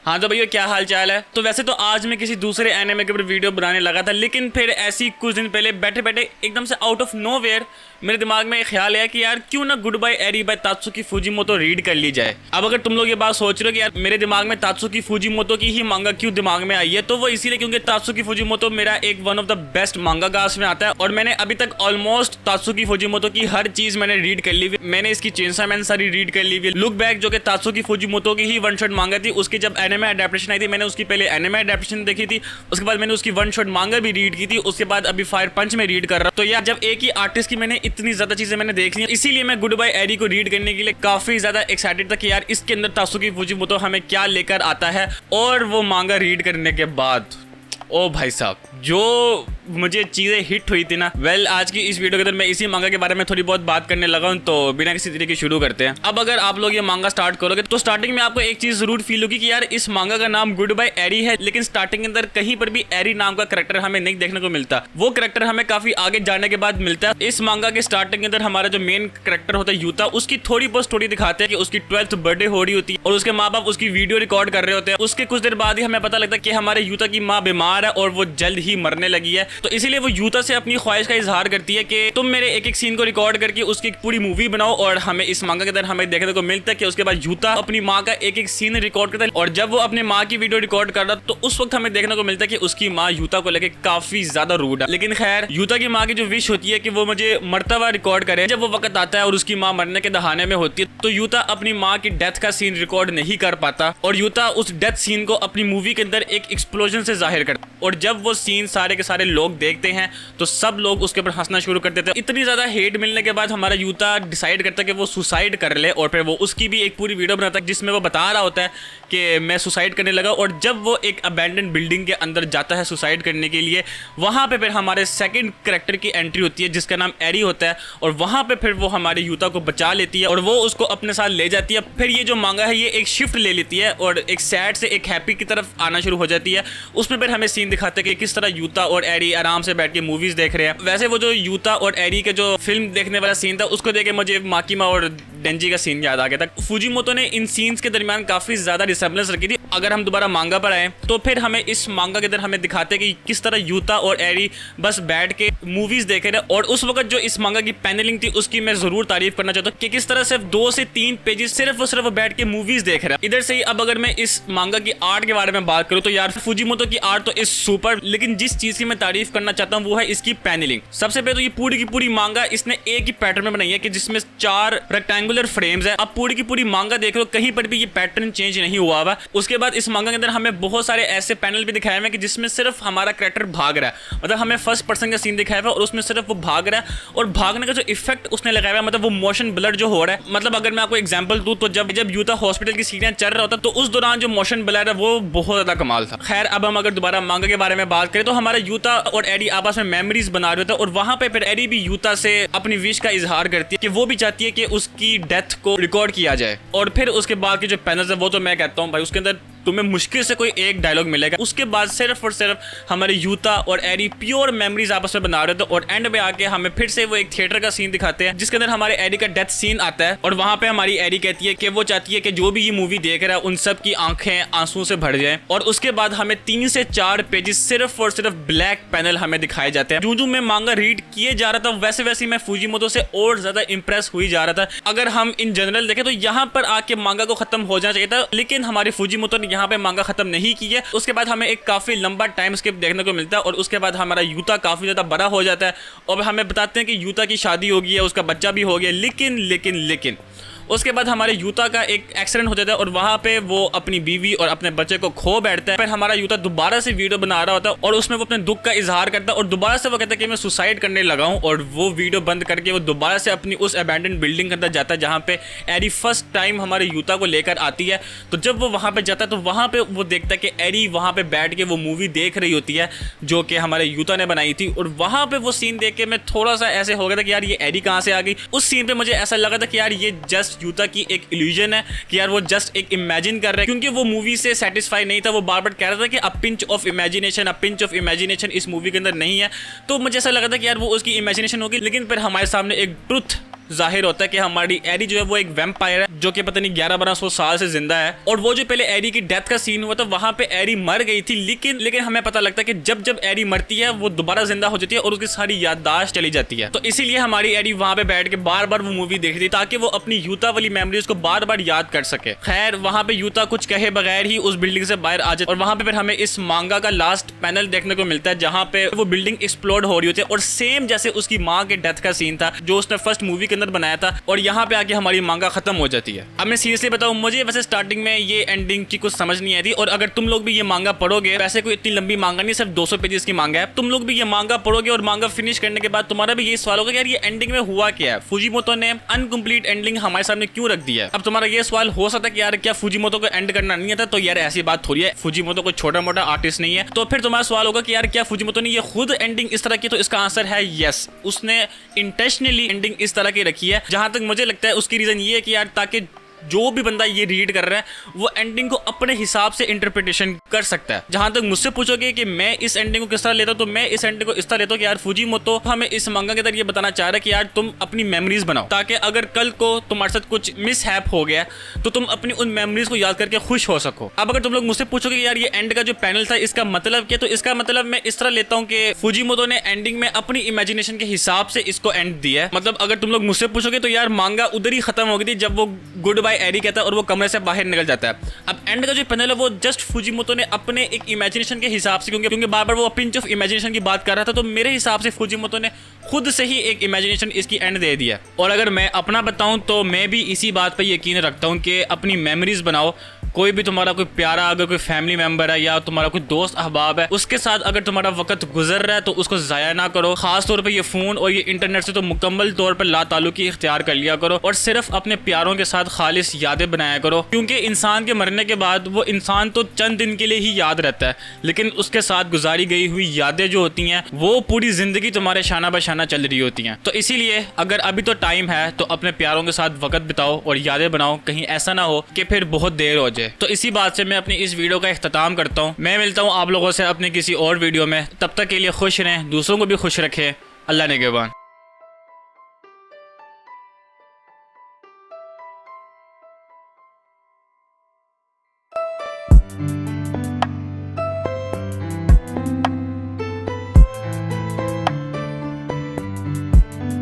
हाँ तो भैया क्या हाल चाल है। तो वैसे तो आज मैं किसी दूसरे एनिमे के ऊपर वीडियो बनाने लगा था, लेकिन फिर ऐसी कुछ दिन पहले बैठे बैठे एकदम से आउट ऑफ नोवेयर मेरे दिमाग में एक ख्याल आया कि यार क्यों ना गुड बाय एरी बाय तात्सुकी फुजीमोतो रीड कर ली जाए। अब अगर तुम लोग ये बात सोच रहे हो कि यार मेरे दिमाग में तात्सुकी फुजीमोतो की ही मांगा क्यों दिमाग में आई है, तो वो इसीलिए क्योंकि तात्सुकी फुजीमोतो मेरा एक वन ऑफ द बेस्ट मांगागास में आता है और मैंने अभी तक ऑलमोस्ट तात्सुकी फुजीमोतो की हर चीज मैंने रीड कर ली हुई। मैंने इसकी चेंसॉ मैन सारी रीड कर ली हुई। लुक बैक जो कि तात्सुकी फुजीमोतो की ही वन शॉट मांगा थी, उसकी जब एनिमे अडैप्टेशन आई थी मैंने उसकी पहले एनिमे अडैप्टेशन देखी थी, उसके बाद मैंने उसकी वन शॉट मांगा भी रीड की थी, उसके बाद अभी फायर पंच में रीड कर रहा हूं। तो यार जब एक ही आर्टिस्ट की मैंने इतनी ज्यादा चीजें मैंने देख ली, इसीलिए मैं गुड बाय एरी को रीड करने के लिए काफी ज्यादा एक्साइटेड था कि यार इसके अंदर तात्सुकी फुजीमोतो हमें क्या लेकर आता है। और वो मांगा रीड करने के बाद ओ भाई साहब जो मुझे चीज़ें हिट हुई थी ना, आज की इस वीडियो के अंदर मैं इसी मांगा के बारे में थोड़ी बहुत बात करने लगा हूं। तो बिना किसी तरीके शुरू करते हैं। अब अगर आप लोग ये मांगा स्टार्ट करोगे तो स्टार्टिंग में आपको एक चीज़ जरूर फील होगी कि यार इस मांगा का नाम गुड बाय एरी है, लेकिन स्टार्टिंग के अंदर कहीं पर भी एरी नाम का करेक्टर हमें नहीं देखने को मिलता। वो करेक्टर हमें काफी आगे जाने के बाद मिलता है। इस मांगा के स्टार्टिंग के अंदर हमारा जो मेन करेक्टर होता है यूता, उसकी थोड़ी बहुत स्टोरी दिखाते हैं कि उसकी 12th बर्थडे हो रही होती है और उसके माँ बाप उसकी वीडियो रिकॉर्ड कर रहे होते हैं। उसके कुछ देर बाद ही हमें पता लगता है कि हमारे यूता की माँ बीमार है और वो जल्द ही मरने लगी है। तो इसीलिए वो यूता से अपनी ख्वाहिश का इजहार करती है कि तुम मेरे एक एक सीन को रिकॉर्ड करके उसकी पूरी मूवी बनाओ। और हमें इस मांगा के अंदर हमें देखने को मिलता है कि उसके बाद यूता अपनी माँ का एक एक सीन रिकॉर्ड करता है और जब वो अपनी माँ की वीडियो रिकॉर्ड कर रहा तो उस वक्त हमें देखने को मिलता है कि उसकी माँ यूता को लेकर काफी ज्यादा रूड है। लेकिन खैर यूता की माँ की जो विश होती है कि वो मुझे मरता हुआ रिकॉर्ड करे, जब वो वक्त आता है और उसकी माँ मरने के दहाने में होती है तो यूता अपनी माँ की डेथ का सीन रिकॉर्ड नहीं कर पाता और यूता उस डेथ सीन को अपनी मूवी के अंदर एक एक्सप्लोजन से जाहिर करता है। और जब वो सीन सारे के सारे लोग देखते हैं तो सब लोग उसके ऊपर हंसना शुरू कर देते हैं। इतनी ज्यादा हेट मिलने के बाद हमारा यूता डिसाइड करता है कि वो सुसाइड कर ले और फिर वो उसकी भी एक पूरी वीडियो बनाता है जिसमें वो बता रहा होता है कि मैं सुसाइड करने लगा। और जब वो एक अबैंडन बिल्डिंग के अंदर जाता है सुसाइड करने के लिए, वहां पे फिर हमारे सेकंड कैरेक्टर की एंट्री होती है जिसका नाम एरी होता है और वहां पे फिर वो हमारे यूता को बचा लेती है और वो उसको अपने साथ ले जाती है। फिर ये जो मांगा है ये एक शिफ्ट ले लेती है और एक सैड से एक हैप्पी की तरफ आना शुरू हो जाती है। उसमें फिर हमें सीन दिखाते हैं कि किस तरह यूता और एरी आराम से बैठ के मूवीज देख रहे हैं। वैसे वो जो यूता और एरी के जो फिल्म देखने वाला सीन था उसको देख के मुझे माकीमा और डेंजी का सीन याद आ गया था। फुजीमोतो ने इन सीन्स के दरमियान काफी ज्यादा रिसेम्बलेंस रखी थी। अगर हम दोबारा मांगा पर आए तो फिर हमें इस मांगा के अंदर हमें दिखाते हैं कि किस तरह यूता और एरी बस बैठ के मूवीज देख रहे हैं। और उस वक्त जो इस मांगा की पैनलिंग थी उसकी मैं जरूर तारीफ करना चाहता हूँ कि किस तरह सिर्फ 2 से 3 पेजेस सिर्फ और सिर्फ बैठ के मूवीज देख रहे हैं। इधर से ही अब अगर मैं इस मांगा की आर्ट के बारे में बात करूँ तो यार फुजीमोतो की आर्ट तो इज सुपर, लेकिन जिस चीज की मैं तारीफ करना चाहता हूँ वो है इसकी पैनलिंग। सबसे पहले तो ये पूरी की पूरी मांगा इसने एक ही पैटर्न में बनाई है कि जिसमें 4 रेक्टेंगुलर फ्रेम्स है। अब पूरी की पूरी मांगा देख लो कहीं पर भी ये पैटर्न चेंज नहीं हुआ हुआ। उसके बाद इस मांगा के अंदर हमें बहुत सारे ऐसे पैनल भी दिखाए हुए हैं कि जिसमें सिर्फ हमारा कैरेक्टर भाग रहा है, मतलब हमें फर्स्ट पर्सन का सीन दिखाया हुआ है और उसमें सिर्फ वो भाग रहा है और भागने का जो इफेक्ट उसने लगाया हुआ है, मतलब वो मोशन ब्लर जो हो रहा है। मतलब अगर मैं आपको एग्जांपल दूं तो जब यूता हॉस्पिटल की सीढ़ियां चढ़ रहा होता तो उस दौरान जो मोशन ब्लर है वो बहुत ज्यादा कमाल था। खैर अब हम अगर दोबारा मांगा के बारे में बात करें तो हमारा यूता और एडी आपस में मेमोरीज बना रहे होते हैं और वहां पे फिर एडी भी यूता से अपनी विश का इजहार करती है कि वो भी चाहती है कि उसकी डेथ को रिकॉर्ड किया जाए। और फिर उसके बाद के जो पैनल्स है वो तो मैं कहता हूँ भाई उसके अंदर तुम्हें मुश्किल से कोई एक डायलॉग मिलेगा। उसके बाद सिर्फ और सिर्फ हमारे यूता और एरी प्योर मेमोरीज आपस में बना रहे थे और एंड में आके हमें फिर से वो एक थिएटर का सीन दिखाते हैं जिसके अंदर हमारे एरी का डेथ सीन आता है और वहां पे हमारी एरी कहती है कि वो चाहती है कि जो भी ये मूवी देख रहा है उन सब की आंखें आंसू से भर जाएं। और उसके बाद हमें 3 से 4 पेजेस सिर्फ और सिर्फ ब्लैक पैनल हमें दिखाए जाते हैं। जो मैं मांगा रीड किए जा रहा था वैसे वैसे मैं फुजीमोतो से और ज्यादा इंप्रेस हुई जा रहा था। अगर हम इन जनरल देखें तो यहाँ पर आके मांगा को खत्म हो जाना चाहिए था, लेकिन हमारे फुजीमोतो ने यहाँ पे मांगा खत्म नहीं की है। उसके बाद हमें एक काफी लंबा टाइम स्किप देखने को मिलता है और उसके बाद हमारा यूता काफी ज्यादा बड़ा हो जाता है और हमें बताते हैं कि यूता की शादी हो गई है, उसका बच्चा भी हो गया। लेकिन उसके बाद हमारे यूता का एक एक्सीडेंट हो जाता है और वहां पे वो अपनी बीवी और अपने बच्चे को खो बैठता है। फिर हमारा यूता दोबारा से वीडियो बना रहा होता है और उसमें वो अपने दुख का इजहार करता है और दोबारा से वो कहता है कि मैं सुसाइड करने लगा हूं और वो वीडियो बंद करके वो दोबारा से अपनी उस अबैंडन बिल्डिंग के अंदर जाता है जहां पे एरी फर्स्ट टाइम हमारे यूता को लेकर आती है। तो जब वो वहां पे जाता है तो वहां पे वो देखता है कि एरी वहां पे बैठ के वो मूवी देख रही होती है जो कि हमारे यूता ने बनाई थी। और वहां पे वो सीन देख के मैं थोड़ा सा ऐसे हो गया था कि यार ये एरी कहां से आ गई। उस सीन पे मुझे ऐसा लगा था कि यार ये जस्ट यूता की एक इल्यूजन है कि यार वो जस्ट एक इमेजिन कर रहा है, क्योंकि वो मूवी से सेटिस्फाई नहीं था। वो बार बार कह रहा था कि अ पिंच ऑफ इमेजिनेशन इस मूवी के अंदर नहीं है। तो मुझे ऐसा लगा था कि यार वो उसकी इमेजिनेशन होगी, लेकिन फिर हमारे सामने एक ट्रुथ जाहिर होता है कि हमारी एरी जो है वो एक वैम्पायर है जो कि पता नहीं 1100-1200 साल से जिंदा है। और वो जो पहले एरी की डेथ का सीन हुआ था वहां पे एरी मर गई थी, लेकिन हमें पता लगता है कि जब जब एरी मरती है वो दोबारा जिंदा हो जाती है और उसकी सारी याददाश्त चली जाती है। तो इसीलिए हमारी एरी वहां पे बैठ के बार बार वो मूवी देख रही थी ताकि वो अपनी यूता वाली मेमोरीज को बार बार याद कर सके। खैर वहां पे यूता कुछ कहे बगैर ही उस बिल्डिंग से बाहर आ जाए और वहां पे फिर हमें इस मांगा का लास्ट पैनल देखने को मिलता है जहां पे वो बिल्डिंग एक्सप्लोड हो रही होती है और सेम जैसे उसकी माँ के डेथ का सीन था जो उसने फर्स्ट मूवी के अंदर बनाया था, और यहाँ पे आके हमारी मांगा खत्म हो जाती है। अब मैं सीरियसली बताऊं, मुझे वैसे स्टार्टिंग में ये एंडिंग की कुछ समझ नहीं आई थी, और अगर तुम लोग भी ये मांगा पढ़ोगे, वैसे कोई इतनी लंबी मांगा नहीं, सिर्फ 200 पेजेस की मांगा है, तुम लोग भी ये मांगा पढ़ोगे और मांगा फिनिश करने के बाद तुम्हारा भी ये सवाल होगा कि यार ये एंडिंग में हुआ क्या है, फुजीमोतो ने अनकंप्लीट एंडिंग हमारे सामने क्यों रख दिया है। अब तुम्हारा ये सवाल हो सकता है कि यार क्या फुजीमोतो को एंड करना नहीं आता, तो यार ऐसी बात थोड़ी है, फुजीमोतो कोई छोटा मोटा आर्टिस्ट नहीं है। तो फिर तुम्हारा सवाल होगा कि यार क्या फुजीमोतो ने ये खुद एंडिंग इस तरह की, तो इसका आंसर है यस, उसने इंटेंशनली एंडिंग इस तरह की रखी है। जहां तक मुझे लगता है उसकी रीजन ये है कि यार ताकि जो भी बंदा ये रीड कर रहा है वो एंडिंग को अपने हिसाब से इंटरप्रिटेशन कर सकता है। जहां तक मुझसे पूछोगे कि मैं इस एंडिंग को किस तरह लेता हूं, तो मैं इस एंडिंग को इस तरह लेता हूं कि यार फुजीमोतो हमें इस मंगा के अंदर ये बताना चाह रहा है कि यार तुम अपनी मेमोरीज बनाओ, ताकि अगर कल को तुम्हारे साथ कुछ मिसहैप हो गया तो तुम अपनी उन मेमोरीज को याद करके खुश हो सको। अब अगर तुम लोग मुझसे पूछोगे यार ये एंड का जो पैनल था इसका मतलब क्या, तो इसका मतलब मैं इस तरह लेता हूँ कि फुजीमोतो ने एंडिंग में अपनी इमेजिनेशन के हिसाब से इसको एंड दिया है। मतलब अगर तुम लोग मुझसे पूछोगे तो यार मांगा उधर ही खत्म हो गई थी जब वो गुड बाय एरी कहता है और वो कमरे से बाहर निकल जाता है। अब एंड का जो पैनल है वो जस्ट फुजीमोतो ने अपने एक इमेजिनेशन के हिसाब से, क्योंकि बार बार वो पिंच ऑफ इमेजिनेशन की बात कर रहा था, तो मेरे हिसाब से फुजीमोतो ने खुद से ही एक इमेजिनेशन इसकी एंड दे दिया। और अगर मैं अपना बताऊं तो मैं भी इसी बात पर यकीन रखता हूं कि अपनी मेमोरीज बनाओ। कोई भी तुम्हारा कोई प्यारा अगर कोई फैमिली मेंबर है या तुम्हारा कोई दोस्त अहबाब है, उसके साथ अगर तुम्हारा वक्त गुजर रहा है तो उसको ज़ाया ना करो। खास तौर पे ये फ़ोन और ये इंटरनेट से तो मुकम्मल तौर पर लाताल्लुकी इख्तियार कर लिया करो और सिर्फ अपने प्यारों के साथ खालिस यादें बनाया करो, क्योंकि इंसान के मरने के बाद वो इंसान तो चंद दिन के लिए ही याद रहता है, लेकिन उसके साथ गुजारी गई हुई यादें जो होती हैं वो पूरी ज़िंदगी तुम्हारे शाना बशाना चल रही होती हैं। तो इसीलिए अगर अभी तो टाइम है तो अपने प्यारों के साथ वक्त बिताओ और यादें बनाओ, कहीं ऐसा ना हो कि फिर बहुत देर हो जाए। तो इसी बात से मैं अपनी इस वीडियो का इख्तिताम करता हूँ। मैं मिलता हूँ आप लोगों से अपने किसी और वीडियो में, तब तक के लिए खुश रहें, दूसरों को भी खुश रखें। अल्लाह निगहबान।